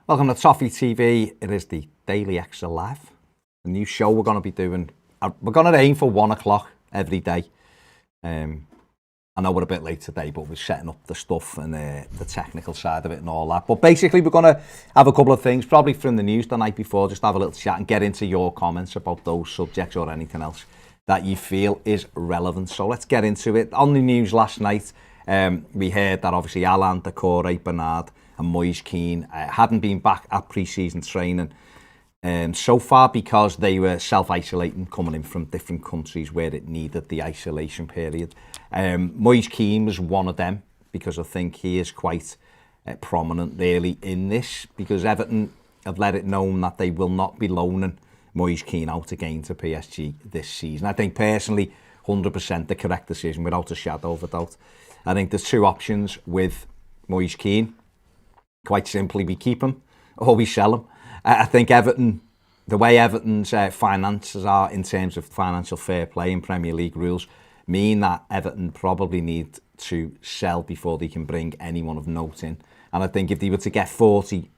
Welcome to Toffee TV. It is the Daily Extra Live. The new show we're going to be doing. We're going to aim for 1 o'clock every day. I know we're a bit late today, but we're setting up the stuff and the technical side of it and all that. But basically, we're going to have a couple of things, probably from the news the night before, just have a little chat and get into your comments about those subjects or anything else that you feel is relevant. So let's get into it. On the news last night, we heard that obviously Alan, Decore, Bernard and Moise Kean hadn't been back at pre-season training so far because they were self-isolating, coming in from different countries where it needed the isolation period. Moise Kean was one of them because I think he is quite prominent really in this, because Everton have let it known that they will not be loaning Moise Kean out again to PSG this season. I think personally 100% the correct decision without a shadow of a doubt. I think there's two options with Moise Kean. Quite simply, we keep him or we sell him. I think Everton, the way Everton's finances are in terms of financial fair play and Premier League rules, mean that Everton probably need to sell before they can bring anyone of note in. And I think if they were to get £40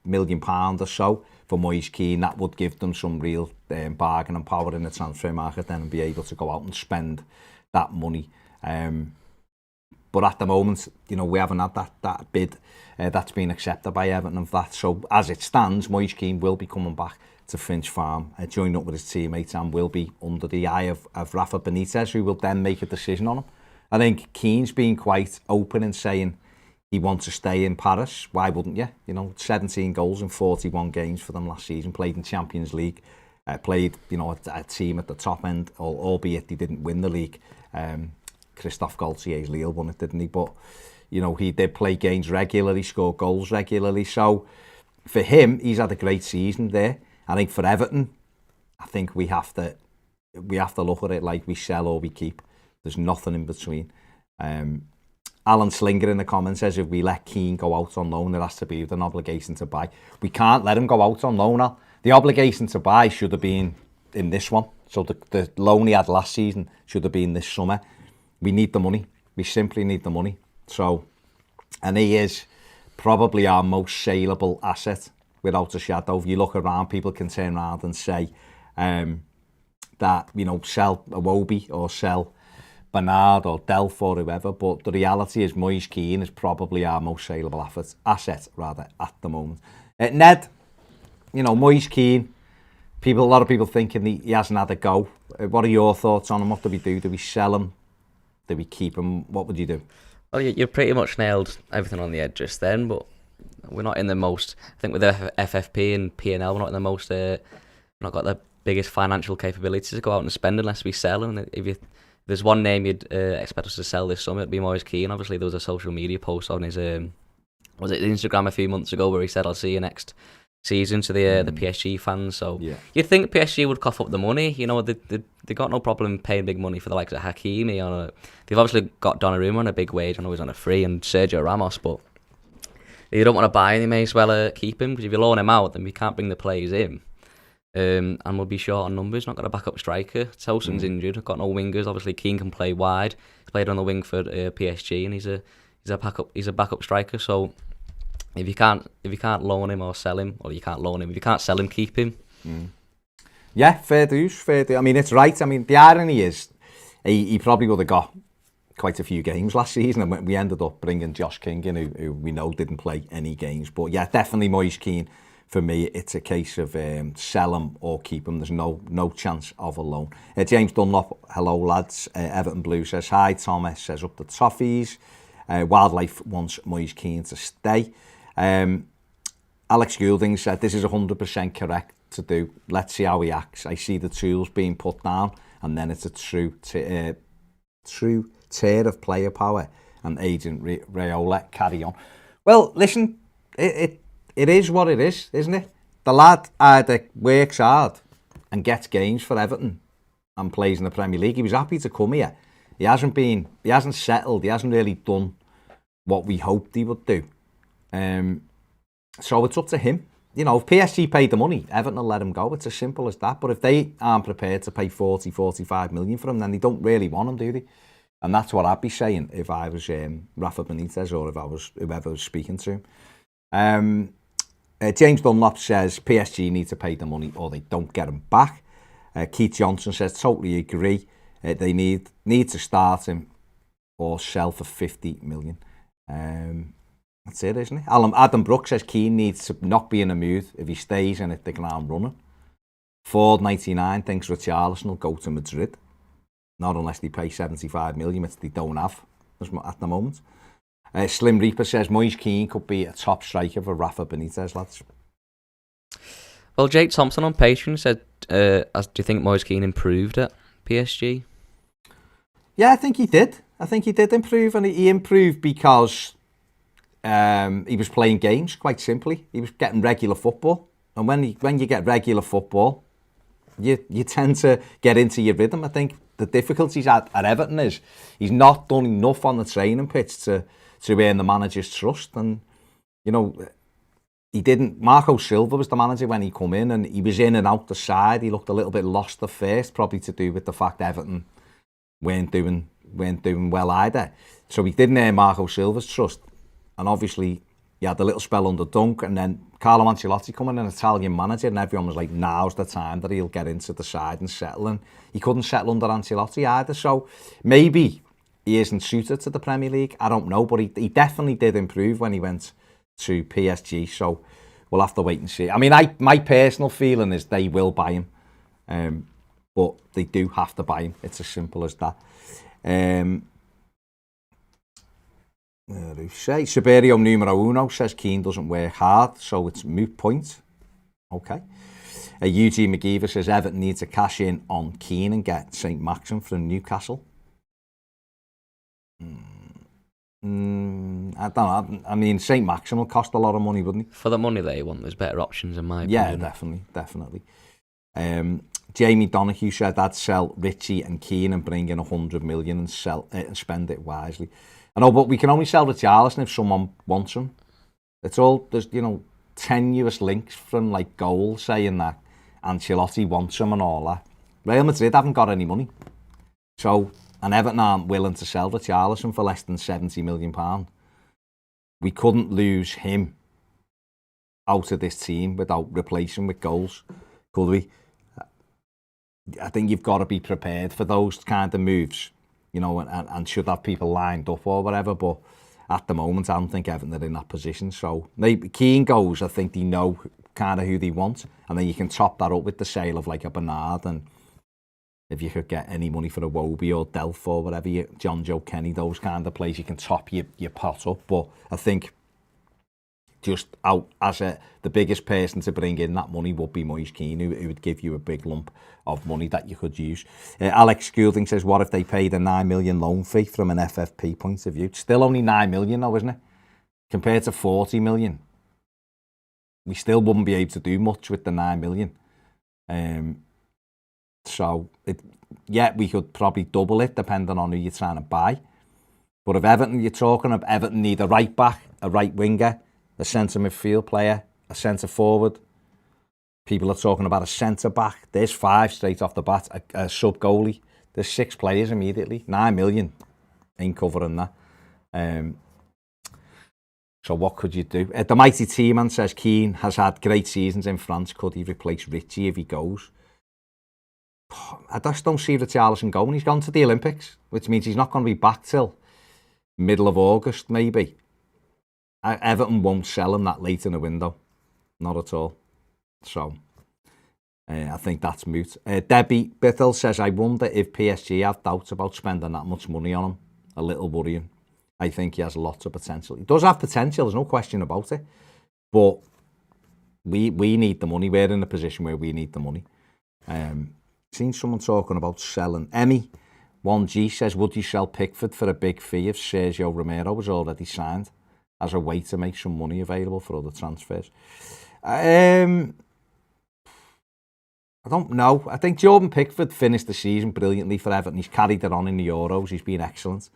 million or so for Moise Kean, that would give them some real bargaining power in the transfer market then and be able to go out and spend that money. But at the moment, you know, we haven't had that bid that's been accepted by Everton of that. So as it stands, Moise Kean will be coming back to Finch Farm, joining up with his teammates, and will be under the eye of Rafa Benitez, who will then make a decision on him. I think Keane's been quite open in saying he wants to stay in Paris. Why wouldn't you? You know, 17 goals in 41 games for them last season, played in Champions League, played, you know, a team at the top end, albeit they didn't win the league. Christophe Galtier's Lille won it, didn't he? But, you know, he did play games regularly, score goals regularly. So, for him, he's had a great season there. I think for Everton, I think we have to look at it like we sell or we keep. There's nothing in between. Alan Slinger in the comments says if we let Kean go out on loan, there has to be an obligation to buy. We can't let him go out on loan, Al. The obligation to buy should have been in this one. So the loan he had last season should have been this summer. We need the money. We simply need the money. So, and he is probably our most saleable asset, without a shadow. If you look around, people can turn around and say that, you know, sell Iwobi or sell Bernard or Delph or whoever. But the reality is Moise Kean is probably our most saleable asset at the moment. Ned, you know, Moise Kean, a lot of people thinking he hasn't had a go. What are your thoughts on him? What do we do? Do we sell him? Do we keep him? What would you do? Well, you pretty much nailed everything on the head just then, but we're not in the most, I think with the FFP and P&L, we're not in the most, not got the biggest financial capability to go out and spend unless we sell. And if there's one name you'd expect us to sell this summer, it'd be Moise Kean. Obviously, there was a social media post on his, was it Instagram a few months ago, where he said, I'll see you next season to the PSG fans. So yeah. You'd think PSG would cough up the money. You know, they got no problem paying big money for the likes of Hakimi. They've obviously got Donnarumma on a big wage. I know he's on a free, and Sergio Ramos, but you don't want to buy him, you may as well keep him, because if you loan him out, then we can't bring the players in. And we'll be short on numbers. Not got a backup striker. Towson's injured. Got no wingers. Obviously, Kean can play wide. He's played on the wing for PSG, and he's a backup striker. So if you can't loan him or sell him, or you can't loan him, if you can't sell him, keep him. Yeah, fair dues. I mean, it's right. I mean, the irony is he probably would have got quite a few games last season, and we ended up bringing Josh King in, who we know didn't play any games. But yeah, definitely Moise Kean. For me, it's a case of sell him or keep him. There's no chance of a loan. James Dunlop, hello lads. Everton Blue says hi. Thomas says up the Toffees. Wildlife wants Moise Kean to stay. Alex Goulding said this is 100% correct to do. Let's see how he acts. I see the tools being put down, and then it's a true tear of player power, and agent Raiola carry on. Well, listen, it is what it is, isn't it? The lad either works hard and gets games for Everton and plays in the Premier League. He was happy to come here. He hasn't settled. He hasn't really done what we hoped he would do. So it's up to him. You know, if PSG paid the money, Everton will let him go. It's as simple as that. But if they aren't prepared to pay 45 million for him, then they don't really want him, do they? And that's what I'd be saying if I was Rafa Benitez, or if I was whoever was speaking to him. James Dunlop says PSG need to pay the money or they don't get him back. Keith Johnson says, totally agree. They need to start him or sell for 50 million. That's it, isn't it? Adam Brooks says Kean needs to not be in a mood if he stays and hit the ground running. Ford 99 thinks Richarlison will go to Madrid. Not unless they pay 75 million, which they don't have at the moment. Slim Reaper says Moise Kean could be a top striker for Rafa Benitez, lads. Well, Jake Thompson on Patreon said, do you think Moise Kean improved at PSG? Yeah, I think he did. I think he did improve, and he improved because he was playing games, quite simply. He was getting regular football. And when you get regular football, you tend to get into your rhythm. I think the difficulties at Everton is he's not done enough on the training pitch to earn the manager's trust. And, you know, he didn't. Marco Silva was the manager when he come in, and he was in and out the side. He looked a little bit lost at first, probably to do with the fact Everton weren't doing well either. So he didn't earn Marco Silva's trust. And obviously, he had a little spell under Dunk, and then Carlo Ancelotti coming in, an Italian manager, and everyone was like, now's the time that he'll get into the side and settle. And he couldn't settle under Ancelotti either. So maybe he isn't suited to the Premier League. I don't know, but he definitely did improve when he went to PSG. So we'll have to wait and see. I mean, my personal feeling is they will buy him. But they do have to buy him. It's as simple as that. Saberio numero uno says Kean doesn't work hard, so it's moot point. Okay. Eugene McGeever says Everton needs to cash in on Kean and get St. Maxim from Newcastle. I don't know. I mean, St. Maxim will cost a lot of money, wouldn't he? For the money they want, there's better options in my opinion. Yeah, definitely. Jamie Donahue said I'd sell Richie and Kean and bring in 100 million and sell it and spend it wisely. I know, but we can only sell Richarlison if someone wants him. It's all, there's, tenuous links from like goals saying that Ancelotti wants him and all that. Real Madrid haven't got any money. So, and Everton aren't willing to sell Richarlison for less than £70 million. We couldn't lose him out of this team without replacing with goals, could we? I think you've got to be prepared for those kind of moves, and should have people lined up or whatever. But at the moment, I don't think Everton are in that position. So maybe Kean goes, I think they know kind of who they want. And then you can top that up with the sale of like a Bernard. And if you could get any money for a Wobie or Delph or whatever, John Joe Kenny, those kind of plays, you can top your pot up. But I think just out as the biggest person to bring in that money would be Moise Kean, who would give you a big lump of money that you could use. Alex Goulding says, what if they paid a $9 million loan fee from an FFP point of view? It's still only $9 million though, isn't it? Compared to 40 million. We still wouldn't be able to do much with the 9 million. We could probably double it depending on who you're trying to buy. But if Everton, you're talking of Everton need a right back, a right winger, a centre midfield player, a centre forward. People are talking about a centre back. There's 5 straight off the bat, a sub goalie. There's 6 players immediately. 9 million ain't covering that. So what could you do? The Mighty T-Man says Kean has had great seasons in France. Could he replace Richie if he goes? I just don't see Richarlison going. He's gone to the Olympics, which means he's not going to be back till middle of August, maybe. Everton won't sell him that late in the window. Not at all. So, I think that's moot. Debbie Bithell says, I wonder if PSG have doubts about spending that much money on him. A little worrying. I think he has lots of potential. He does have potential, there's no question about it. But we need the money. We're in a position where we need the money. Seen someone talking about selling. Emmy 1G says, would you sell Pickford for a big fee if Sergio Romero was already signed as a way to make some money available for other transfers? I don't know. I think Jordan Pickford finished the season brilliantly for Everton. He's carried it on in the Euros. He's been excellent.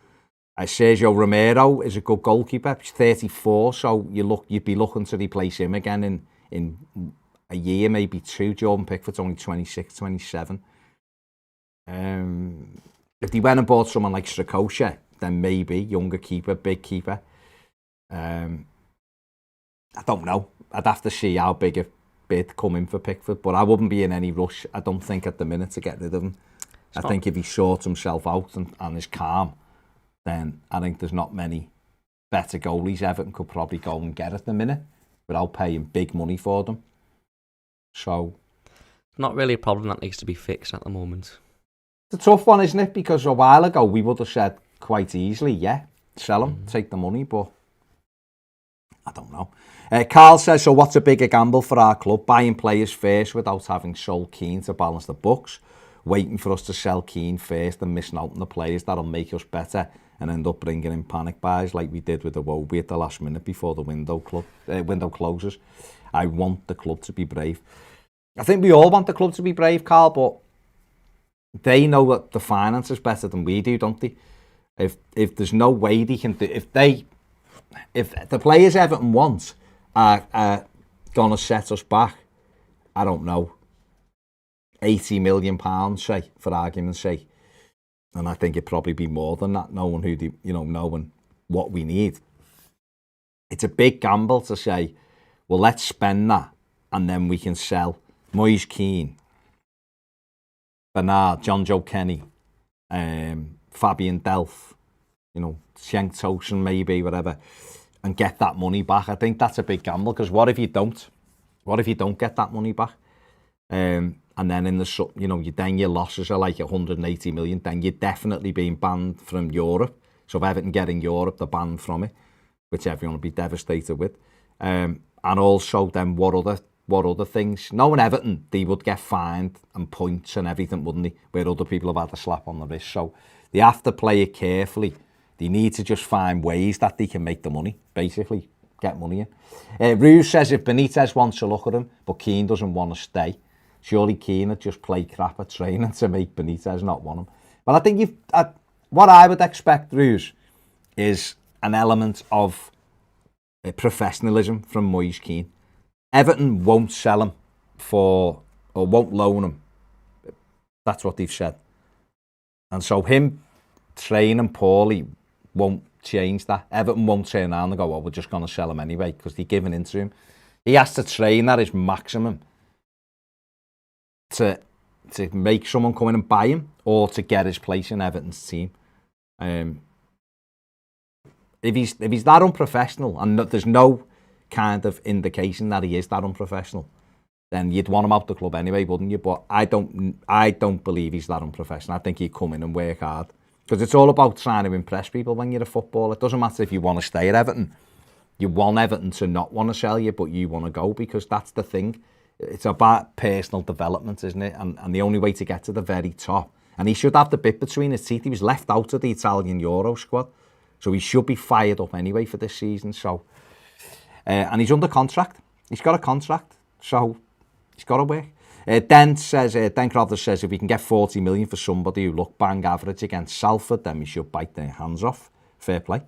Sergio Romero is a good goalkeeper. He's 34, so you'd be looking to replace him again in a year, maybe 2. Jordan Pickford's only 26, 27. If they went and bought someone like Strakosha, then maybe younger keeper, big keeper. I don't know. I'd have to see how big a bid come in for Pickford, but I wouldn't be in any rush, I don't think, at the minute to get rid of him. I think if he sorts himself out and is calm, then I think there's not many better goalies Everton could probably go and get at the minute without paying big money for them. So, not really a problem that needs to be fixed at the moment. It's a tough one, isn't it? Because a while ago we would have said quite easily, yeah, sell him, take the money, but I don't know. Carl says, so what's a bigger gamble for our club? Buying players first without having sold Kean to balance the books, waiting for us to sell Kean first and missing out on the players that'll make us better and end up bringing in panic buys like we did with the Iwobi at the last minute before the window closes. I want the club to be brave. I think we all want the club to be brave, Carl, but they know that the finance is better than we do, don't they? If there's no way they can do, if the players Everton want are gonna set us back, I don't know, £80 million, say, for argument's sake, and I think it'd probably be more than that, knowing what we need. It's a big gamble to say, well, let's spend that and then we can sell Moise Kean, Bernard, John Joe Kenny, Fabian Delph, Schenk Tosin maybe, whatever, and get that money back. I think that's a big gamble, because what if you don't? What if you don't get that money back? And then then your losses are like 180 million, then you're definitely being banned from Europe. So if Everton get in Europe, they're banned from it, which everyone will be devastated with. And also then what other things? Knowing Everton, they would get fined and points and everything, wouldn't they? Where other people have had a slap on the wrist. So they have to play it carefully. They need to just find ways that they can make the money, basically, get money in. Ruse says if Benitez wants to look at him, but Kean doesn't want to stay, surely Kean would just play crap at training to make Benitez not want him. Well, I think what I would expect, Ruse, is an element of professionalism from Moise Kean. Everton won't sell him or won't loan him. That's what they've said. And so him training poorly won't change that. Everton won't turn around and go, well, we're just going to sell him anyway, because they're giving in to him. He has to train at his maximum to make someone come in and buy him, or to get his place in Everton's team. If he's that unprofessional, and there's no kind of indication that he is that unprofessional, then you'd want him out the club anyway, wouldn't you? But I don't believe he's that unprofessional. I think he'd come in and work hard, because it's all about trying to impress people when you're a footballer. It doesn't matter if you want to stay at Everton. You want Everton to not want to sell you, but you want to go, because that's the thing. It's about personal development, isn't it? And the only way to get to the very top. And he should have the bit between his teeth. He was left out of the Italian Euro squad, so he should be fired up anyway for this season. So, and he's under contract. He's got a contract, so he's got to work. Dan Crothers says if we can get 40 million for somebody who looked bang average against Salford, then we should bite their hands off. Fair play.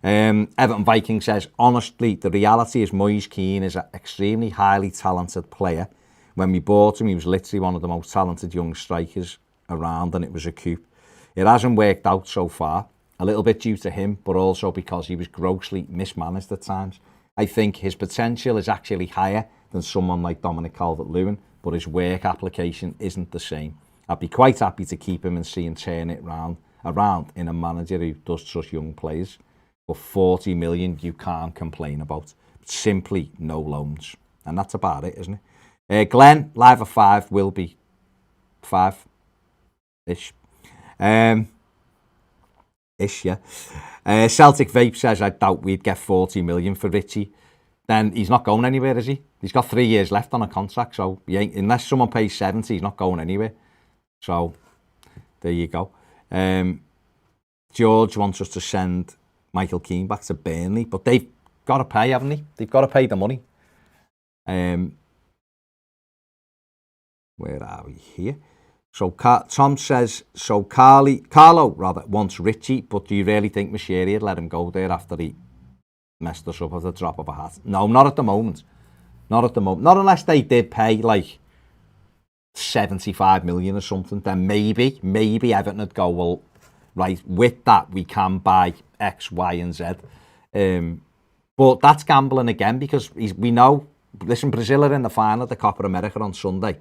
Everton Viking says, honestly, the reality is Moise Kean is an extremely highly talented player. When we bought him, he was literally one of the most talented young strikers around, and it was a coup. It hasn't worked out so far, a little bit due to him, but also because he was grossly mismanaged at times. I think his potential is actually higher than someone like Dominic Calvert-Lewin, but his work application isn't the same. I'd be quite happy to keep him and see him turn it around in a manager who does trust young players. But 40 million you can't complain about. Simply no loans. And that's about it, isn't it? Glenn, live at 5, will be 5-ish. Ish, yeah. Celtic Vape says, I doubt we'd get 40 million for Richie. Then he's not going anywhere, is he? He's got 3 years left on a contract, so unless someone pays 70, he's not going anywhere. So, there you go. George wants us to send Michael Keane back to Burnley, but they've got to pay, haven't they? They've got to pay the money. Where are we here? So Tom says, so Carlo wants Richie, but do you really think Moshiri would let him go there after he messed us up at the drop of a hat? No, not at the moment. Not at the moment. Not unless they did pay like 75 million or something. Then maybe Everton would go, well, right, with that we can buy X, Y and Z. But that's gambling again, because we know listen, Brazil are in the final of the Copa America on Sunday.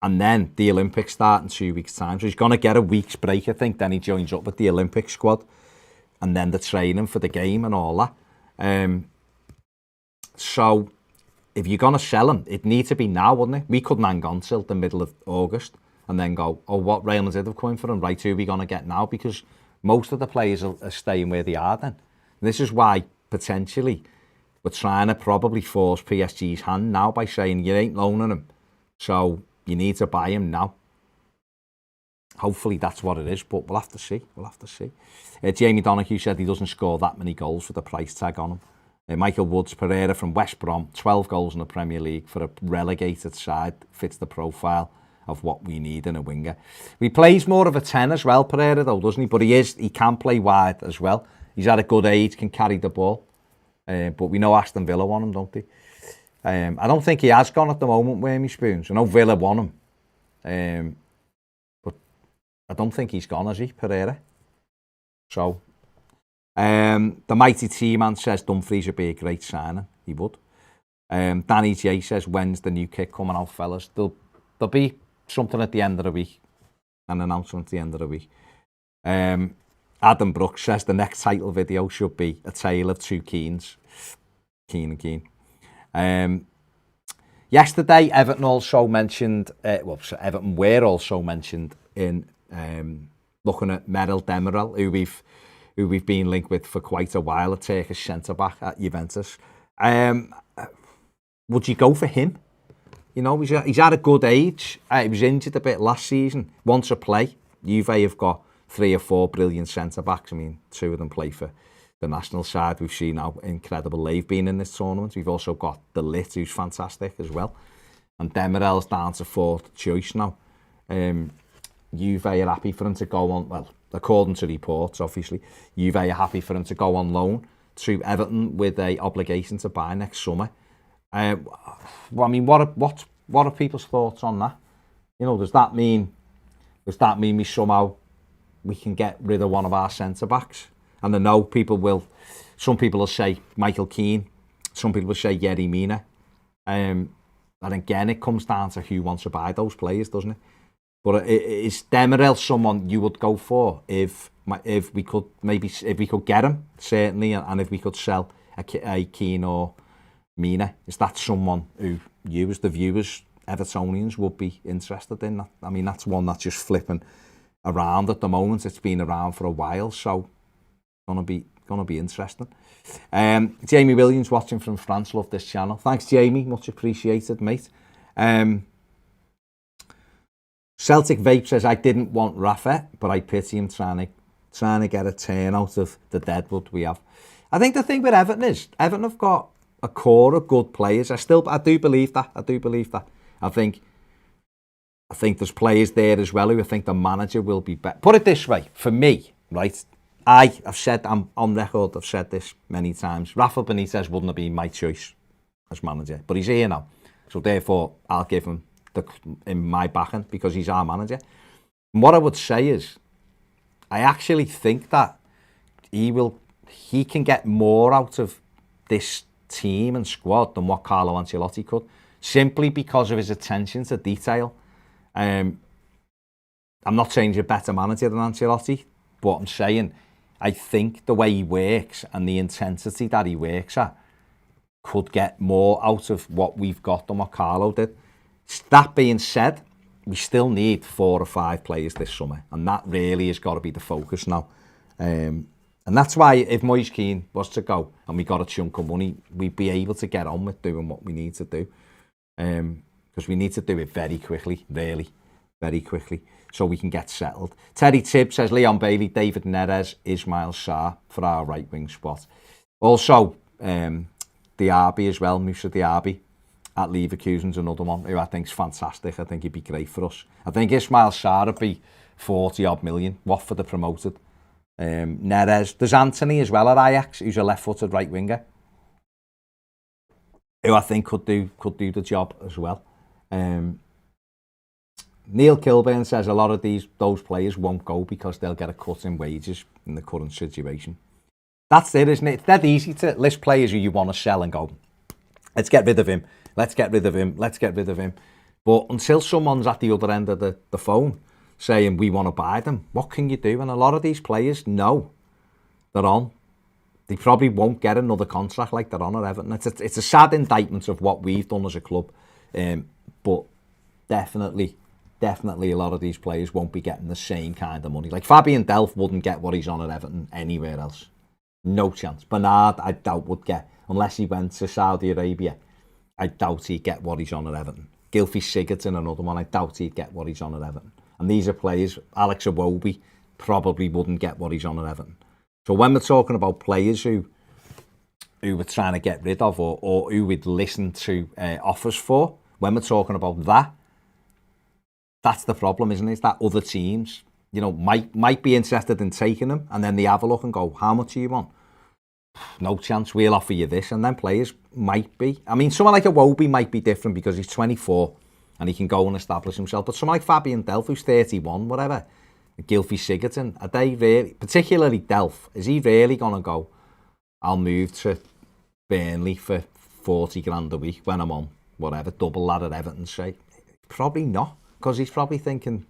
And then the Olympics start in 2 weeks' time. So he's going to get a week's break, I think. Then he joins up with the Olympic squad. And then the training for the game and all that. So if you're going to sell him, it needs to be now, wouldn't it? We couldn't hang on till the middle of August and then go, oh, what Real Madrid have come for him? Right, who are we going to get now? Because most of the players are staying where they are then. And this is why, potentially, we're trying to probably force PSG's hand now by saying you ain't loaning him. So you need to buy him now. Hopefully that's what it is, but we'll have to see. Jamie Donahue said he doesn't score that many goals for the price tag on him. Michael Woods Pereira from West Brom, 12 goals in the Premier League for a relegated side, fits the profile of what we need in a winger. He plays more of a 10 as well, Pereira, though, doesn't he? But he can play wide as well. He's at a good age, can carry the ball. But we know Aston Villa want him, don't they? I don't think he has gone at the moment, Wormy Spoons. I know Villa want him. But I don't think he's gone, has he, Pereira? So, the mighty T-Man says Dumfries would be a great signing. He would. Danny J says, when's the new kit coming out, fellas? There'll be something at the end of the week. An announcement at the end of the week. Adam Brooks says the next title video should be A Tale of Two Keans. Kean and Kean. Yesterday, Everton also mentioned, Everton were also mentioned in looking at Merrill Demiral, who we've been linked with for quite a while, a Turkish centre-back at Juventus. Would you go for him? You know, he's at a good age. He was injured a bit last season. Wants to play. Juve have got 3 or 4 brilliant centre-backs. I mean, 2 of them play for the national side. We've seen how incredible they've been in this tournament. We've also got De Ligt, who's fantastic as well. And Demirel's down to 4th choice now. Juve are happy for him to go on, well, according to reports, obviously, Juve are happy for him to go on loan to Everton with a obligation to buy next summer. Well, I mean, what are people's thoughts on that? You know, does that mean we can get rid of one of our centre-backs? And I know some people will say Michael Keane, some people will say Yerry Mina. And again, it comes down to who wants to buy those players, doesn't it? But is Demirel someone you would go for if we could get him, certainly, and if we could sell a Keane or Mina? Is that someone who you, as the viewers, Evertonians, would be interested in? I mean, that's one that's just flipping around at the moment. It's been around for a while, so gonna be interesting. Jamie Williams watching from France, love this channel. Thanks, Jamie, much appreciated, mate. Celtic Vape says, I didn't want Rafa, but I pity him trying to get a turn out of the deadwood we have. I think the thing with Everton is, Everton have got a core of good players. I do believe that. I think there's players there as well who I think the manager will be better. Put it this way, for me, right, I'm on record, I've said this many times, Rafa Benitez wouldn't have been my choice as manager, but he's here now. So therefore, I'll give him in my backing because he's our manager. And what I would say is, I actually think that he can get more out of this team and squad than what Carlo Ancelotti could, simply because of his attention to detail. I'm not saying he's a better manager than Ancelotti, but I'm saying I think the way he works and the intensity that he works at could get more out of what we've got than what Carlo did. That being said, we still need 4 or 5 players this summer, and that really has got to be the focus now. And that's why if Moise Kean was to go and we got a chunk of money, we'd be able to get on with doing what we need to do. Because we need to do it very quickly, really, very quickly, so we can get settled. Terry Tibb says, Leon Bailey, David Neres, Ismail Sarr for our right wing spot. Also, Diaby as well, Moussa Diaby at Leverkusen's another one who I think is fantastic. I think he'd be great for us. I think Ismail Sarr would be 40-odd million. Watford are promoted. Neres. There's Anthony as well at Ajax, who's a left-footed right winger, who I think could do the job as well. Neil Kilburn says a lot of those players won't go because they'll get a cut in wages in the current situation. That's it, isn't it? It's dead easy to list players who you want to sell and go, let's get rid of him. Let's get rid of him. Let's get rid of him. But until someone's at the other end of the phone saying we want to buy them, what can you do? And a lot of these players know they're on. They probably won't get another contract like they're on at Everton. It's a sad indictment of what we've done as a club. But definitely a lot of these players won't be getting the same kind of money. Like Fabian Delph wouldn't get what he's on at Everton anywhere else. No chance. Bernard, I doubt, would get, unless he went to Saudi Arabia, I doubt he'd get what he's on at Everton. Gylfi Sigurdsson, another one, I doubt he'd get what he's on at Everton. And these are players, Alex Iwobi probably wouldn't get what he's on at Everton. So when we're talking about players who we're trying to get rid of or who we'd listen to offers for, when we're talking about that, that's the problem, isn't it? It's that other teams, might be interested in taking them, and then they have a look and go, how much do you want? No chance, we'll offer you this. And then players might be. I mean, someone like Iwobi might be different because he's 24 and he can go and establish himself. But someone like Fabian Delph, who's 31, whatever, Gylfi Sigurdsson, are they really, particularly Delph, is he really going to go, I'll move to Burnley for 40 grand a week when I'm on, whatever, double that at Everton, say? Probably not, because he's probably thinking,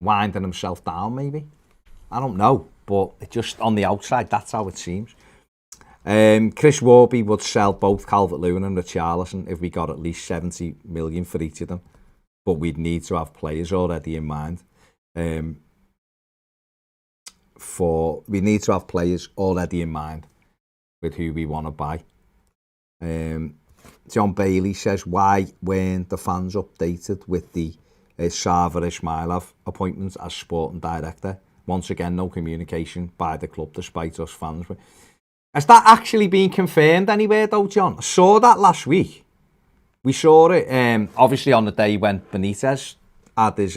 winding himself down, maybe. I don't know, but it just on the outside, that's how it seems. Chris Warby would sell both Calvert-Lewin and Richarlison if we got at least 70 million for each of them, but we'd need to have players already in mind. We need to have players already in mind with who we want to buy. John Bailey says, why weren't the fans updated with the Sava Ismailov appointment as sporting director? Once again, no communication by the club despite us fans. Has that actually been confirmed anywhere though, John? I saw that last week. We saw it obviously on the day when Benitez had his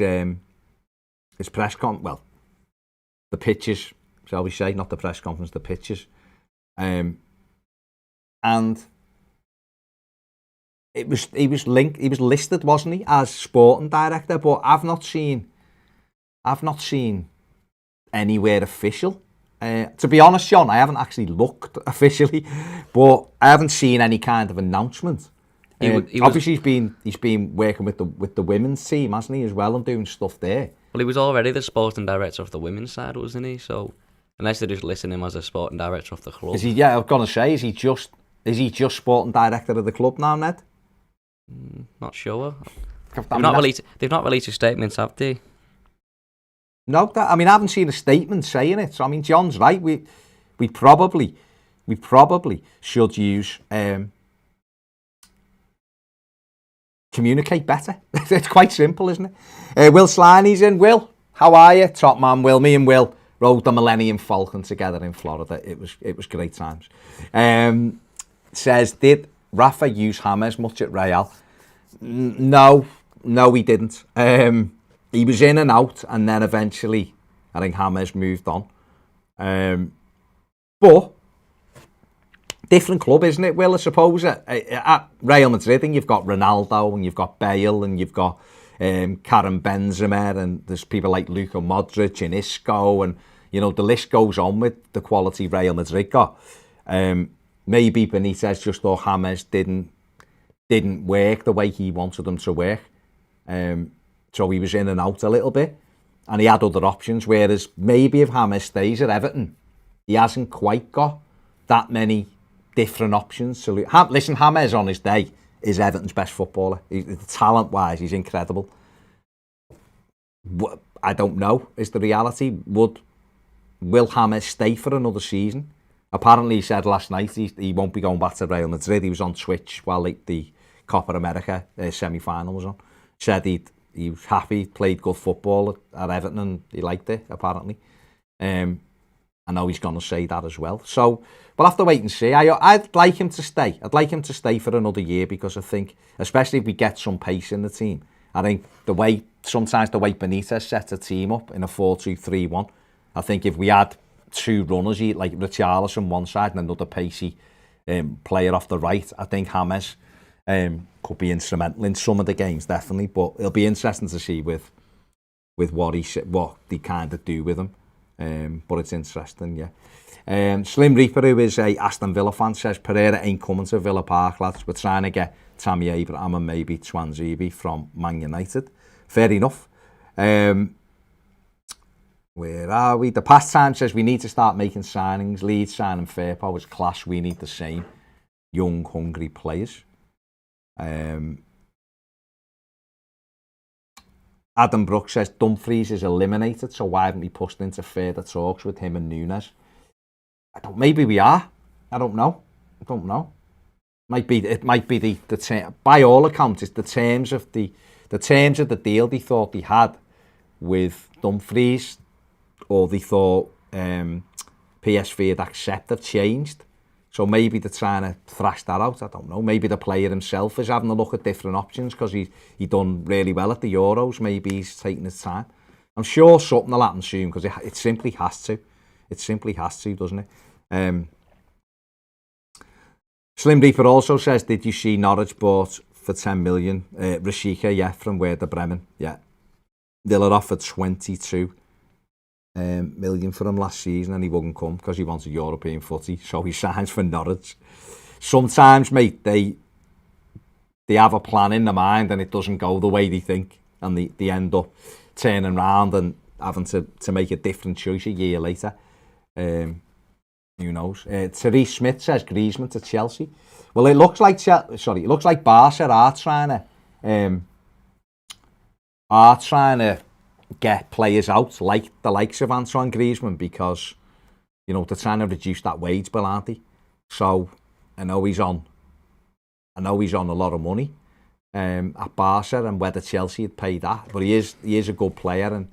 press conference, well, the pictures, shall we say, not the press conference, the pictures. And he was listed, wasn't he, as sporting director, but I've not seen anywhere official. To be honest, John, I haven't actually looked officially, but I haven't seen any kind of announcement. Obviously, he's been working with the women's team, hasn't he, as well, and doing stuff there. Well, he was already the sporting director of the women's side, wasn't he? So unless they're just listing him as a sporting director of the club, is he? Yeah, I was gonna say, is he just sporting director of the club now, Ned? Not sure. They've not released a statement, have they? No, I haven't seen a statement saying it. So I mean, John's right. We probably should use communicate better. It's quite simple, isn't it? Will Sliney's in. Will, how are you? Top man, Will. Me and Will rode the Millennium Falcon together in Florida. It was great times. Says, did Rafa use James much at Real? No, he didn't. He was in and out, and then eventually, I think James moved on. But different club, isn't it, Will? I suppose at Real Madrid, and you've got Ronaldo, and you've got Bale, and you've got Karim Benzema, and there's people like Luka Modric and Isco, and the list goes on with the quality Real Madrid got. Maybe Benitez just thought James didn't work the way he wanted them to work. So he was in and out a little bit, and he had other options. Whereas maybe if James stays at Everton, he hasn't quite got that many different options. So listen, James on his day is Everton's best footballer. Talent-wise, he's incredible. I don't know, is the reality. Will James stay for another season? Apparently, he said last night he won't be going back to Real Madrid. He was on Twitch while the Copa America semi-final was on. Said he was happy, played good football at Everton, and he liked it, apparently. I know he's going to say that as well. So we'll have to wait and see. I'd like him to stay. I'd like him to stay for another year because I think, especially if we get some pace in the team, I think sometimes the way Benitez sets a team up in a 4-2-3-1, I think if we had two runners, like Richarlison one side and another pacey player off the right, I think James could be instrumental in some of the games, definitely. But it'll be interesting to see with what they kind of do with him. But it's interesting, yeah. Slim Reaper, who is a Aston Villa fan, says Pereira ain't coming to Villa Park, lads. We're trying to get Tammy Abraham and maybe Twanzebe from Man United. Fair enough. Where are we? The Pastime says we need to start making signings. Leeds signing Firpo is class. We need the same young, hungry players. Adam Brooks says Dumfries is eliminated, so why haven't we pushed into further talks with him and Nunes? Maybe we are. I don't know. It might be the by all accounts, it's the terms of the deal they thought they had with Dumfries, or they thought PSV had accepted, changed. So maybe they're trying to thrash that out. I don't know. Maybe the player himself is having a look at different options because he done really well at the Euros. Maybe he's taking his time. I'm sure something will happen soon because it simply has to. It simply has to, doesn't it? Slim Reaper also says, did you see Norwich bought for 10 million? Rashika, yeah, from Werder Bremen. Yeah. They were offered 22 million for him last season and he wouldn't come because he wanted European footy, so he signs for Norwich. Sometimes, mate, they have a plan in their mind and it doesn't go the way they think, and they end up turning around and having to make a different choice a year later. Who knows? Therese Smith says Griezmann to Chelsea. Well, it looks like Barca are trying to get players out like the likes of Antoine Griezmann because, you know, they're trying to reduce that wage bill, aren't they? So I know he's on a lot of money at Barca, and whether Chelsea would pay that, but he is a good player, and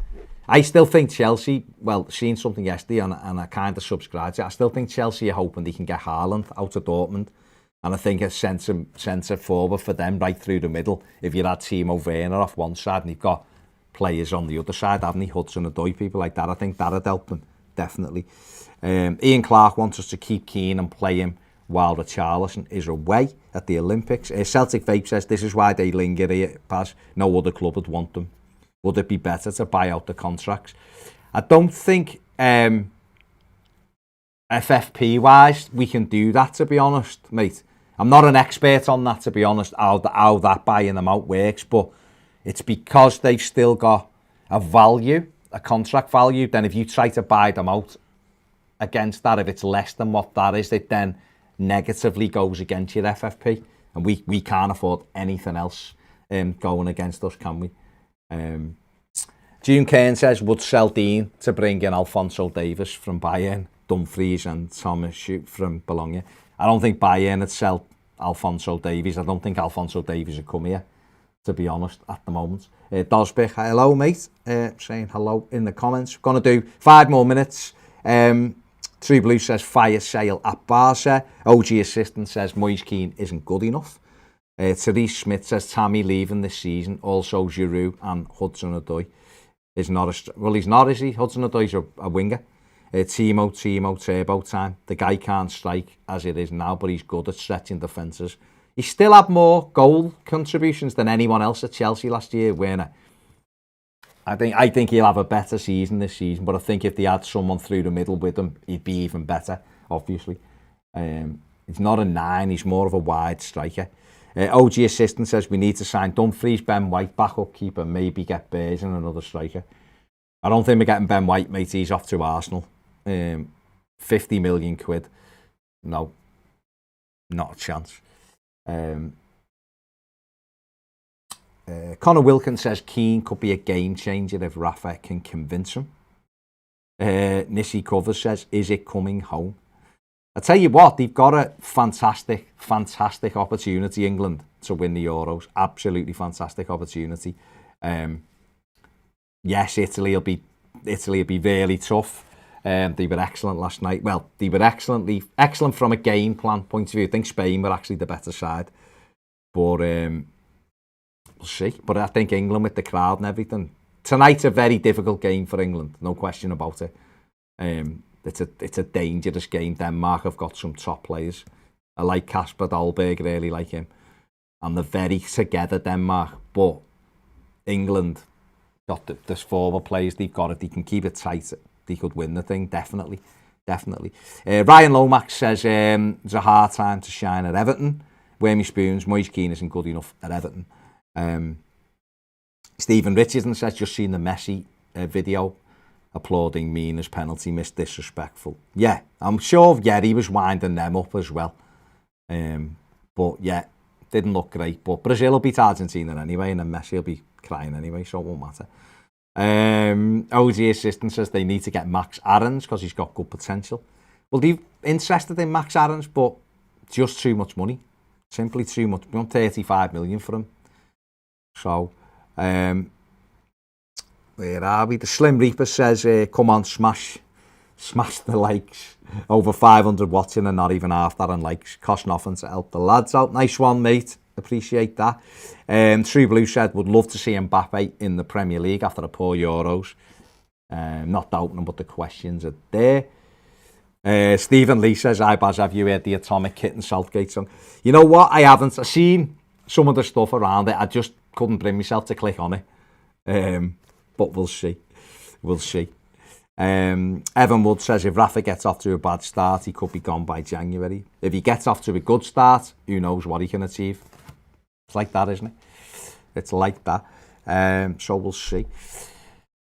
I still think Chelsea, well, seen something yesterday and I kind of subscribe to it. I still think Chelsea are hoping they can get Haaland out of Dortmund, and I think a centre forward for them right through the middle. If you had Timo Werner off one side and you've got players on the other side, haven't he? Hudson-Odoi, people like that. I think that'd help them, definitely. Ian Clark wants us to keep Kean and play him while Richarlison is away at the Olympics. Celtic Vape says this is why they linger here, Paz. No other club would want them. Would it be better to buy out the contracts? I don't think FFP-wise we can do that, to be honest, mate. I'm not an expert on that, to be honest, how that buying them out works, but it's because they've still got a value, a contract value. Then if you try to buy them out against that, if it's less than what that is, it then negatively goes against your FFP. And we can't afford anything else going against us, can we? June Kean says, would sell Dean to bring in Alphonso Davies from Bayern, Dumfries and Thomas Schutt from Bologna? I don't think Bayern would sell Alphonso Davies. I don't think Alphonso Davies would come here, to be honest, at the moment. Dosbich, hello, mate. Saying hello in the comments. Going to do 5 more minutes. True Blue says, fire sale at Barca. OG Assistant says, Moise Kean isn't good enough. Therese Smith says, Tammy leaving this season. Also, Giroud and Hudson-Odoi is not well, he's not, is he? Hudson-Odoi's a winger. Timo, turbo time. The guy can't strike as it is now, but he's good at stretching defences. He still had more goal contributions than anyone else at Chelsea last year, Werner. I think he'll have a better season this season, but I think if they had someone through the middle with him, he'd be even better, obviously. He's not a 9, he's more of a wide striker. OG Assistant says we need to sign Dumfries, Ben White, backup keeper, maybe get Bears and another striker. I don't think we're getting Ben White, mate. He's off to Arsenal. 50 million quid. No, not a chance. Connor Wilkins says Keane could be a game changer if Rafa can convince him. Nissi Covers says, is it coming home? I tell you what, they've got a fantastic opportunity, England, to win the Euros. Absolutely fantastic opportunity. Yes, Italy will be really tough. They were excellent last night. Well, they were excellent from a game plan point of view. I think Spain were actually the better side. But we'll see. But I think England with the crowd and everything. Tonight's a very difficult game for England, no question about it. It's a dangerous game. Denmark have got some top players. I like Kasper Dolberg, really like him. And they're very together, Denmark. But England got this forward players. They've got it. They can keep it tight they could win the thing, definitely. Ryan Lomax says it's a hard time to shine at Everton. Where me spoons, Moise Kean isn't good enough at Everton. Stephen Richardson says, just seen the Messi video applauding Mina's penalty miss, disrespectful. Yeah, I'm sure he was winding them up as well. But yeah, didn't look great. But Brazil will beat Argentina anyway, and then Messi will be crying anyway, so it won't matter. OG Assistant says they need to get Max Aarons because he's got good potential. Well, they're interested in Max Aarons, but just too much money. Simply too much. We want 35 million for him. So, where are we? The Slim Reaper says, come on, smash the likes. Over 500 watching and not even half that on likes. Cost nothing to help the lads out. Nice one, mate. Appreciate that. True Blue said, would love to see Mbappe in the Premier League after the poor Euros. Not doubting them, but the questions are there. Stephen Lee says, hi Baz, have you heard the Atomic Kitten Southgate song? You know what? I haven't. I've seen some of the stuff around it. I just couldn't bring myself to click on it. But we'll see. Evan Wood says, if Rafa gets off to a bad start, he could be gone by January. If he gets off to a good start, who knows what he can achieve. It's like that, isn't it? It's like that. So we'll see.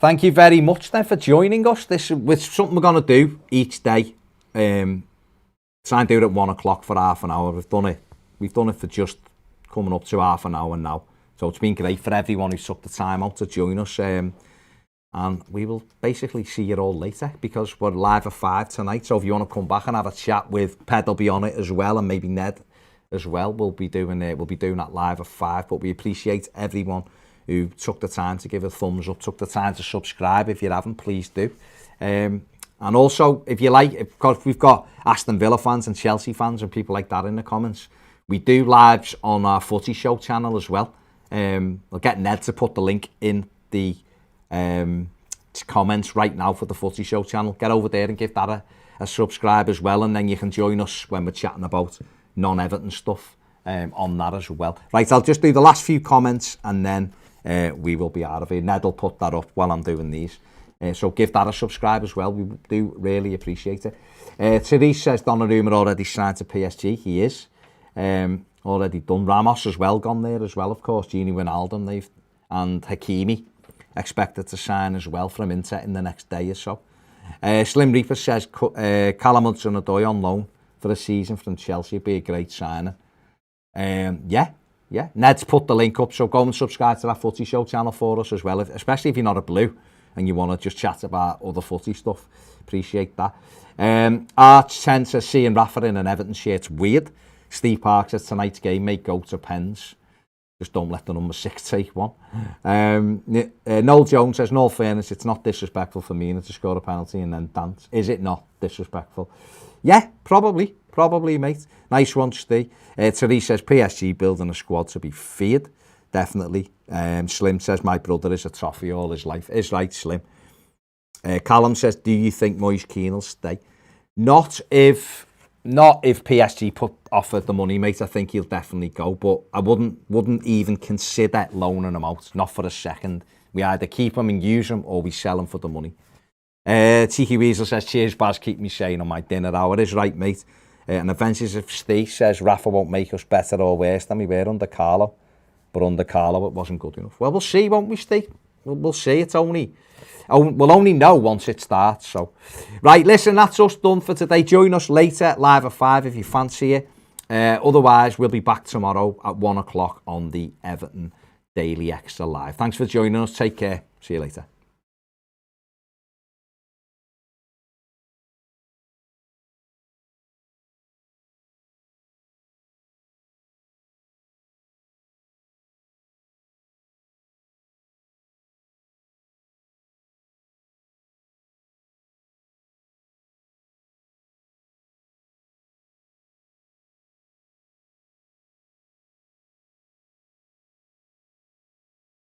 Thank you very much then for joining us. This is something we're going to do each day. Try and do it at 1 o'clock for half an hour. We've done it for just coming up to half an hour now. So it's been great for everyone who took the time out to join us. And we will basically see you all later because we're live at 5 tonight. So if you want to come back and have a chat with Ped, will be on it as well, and maybe Ned as well. We'll be doing that live at 5. But we appreciate everyone who took the time to give a thumbs up, took the time to subscribe. If you haven't, please do. And also, if you like, because we've got Aston Villa fans and Chelsea fans and people like that in the comments, we do lives on our Footy Show channel as well. I'll get Ned to put the link in the comments right now for the Footy Show channel. Get over there and give that a subscribe as well, and then you can join us when we're chatting about non-Everton stuff on that as well. Right, I'll just do the last few comments and then we will be out of here. Ned will put that up while I'm doing these. So give that a subscribe as well. We do really appreciate it. Therese says Donnarumma already signed to PSG. He is. Already done. Ramos as well gone there as well, of course. Gini Wijnaldum and Hakimi expected to sign as well from Inter in the next day or so. Slim Reaper says Callum Hudson-Odoi on loan for a season from Chelsea would be a great signing. Yeah. Ned's put the link up, so go and subscribe to that Footy Show channel for us as well, especially if you're not a Blue and you want to just chat about other footy stuff. Appreciate that. Arch 10 says seeing Rafa in an Everton shirt's weird. Steve Park says tonight's game may go to pens. Just don't let the number 6 take one. Noel Jones says, in all fairness, it's not disrespectful for Mina to score a penalty and then dance. Is it not disrespectful? Yeah, probably, mate. Nice one, Steve. Therese says, PSG building a squad to be feared. Definitely. Slim says, my brother is a Toffee all his life. Is right, Slim. Callum says, do you think Moise Kean will stay? Not if PSG offered the money, mate. I think he'll definitely go, but I wouldn't even consider loaning him out, not for a second. We either keep him and use him, or we sell him for the money. Tiki Weasel says, cheers, Baz, keep me sane on my dinner hour. Is right, mate. And Adventures of Steve says, Rafa won't make us better or worse than we were under Carlo, but under Carlo it wasn't good enough. Well, we'll see, won't we, Steve? We'll see. We'll only know once it starts. So, right, listen, that's us done for today. Join us later, live at 5 if you fancy it. Otherwise, we'll be back tomorrow at 1 o'clock on the Everton Daily Extra Live. Thanks for joining us. Take care. See you later.